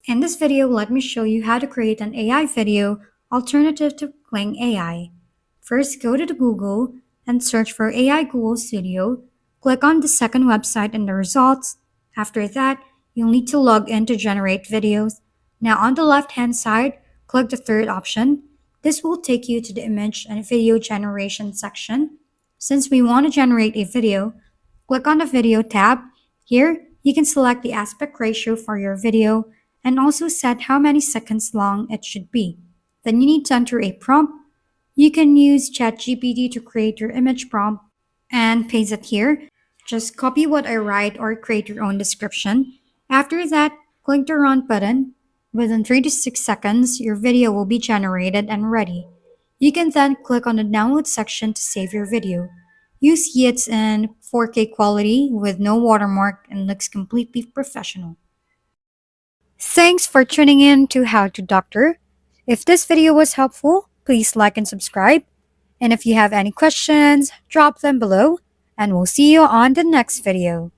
In this video, let me show you how to create an AI video alternative to Kling AI. First, go to the Google and search for AI Google Studio. Click on the second website in the results. After that, you'll need to log in to generate videos. Now on the left-hand side, click the third option. This will take you to the image and video generation section. Since we want to generate a video, click on the Video tab. Here, you can select the aspect ratio for your video and also set how many seconds long it should be. Then you need to enter a prompt. You can use ChatGPT to create your image prompt and paste it here. Just copy what I write or create your own description. After that, click the Run button. Within 3 to 6 seconds, your video will be generated and ready. You can then click on the download section to save your video. You see it's in 4K quality with no watermark and looks completely professional. Thanks for tuning in to How to Doctor. If this video was helpful, please like and subscribe. And if you have any questions, drop them below, and we'll see you on the next video.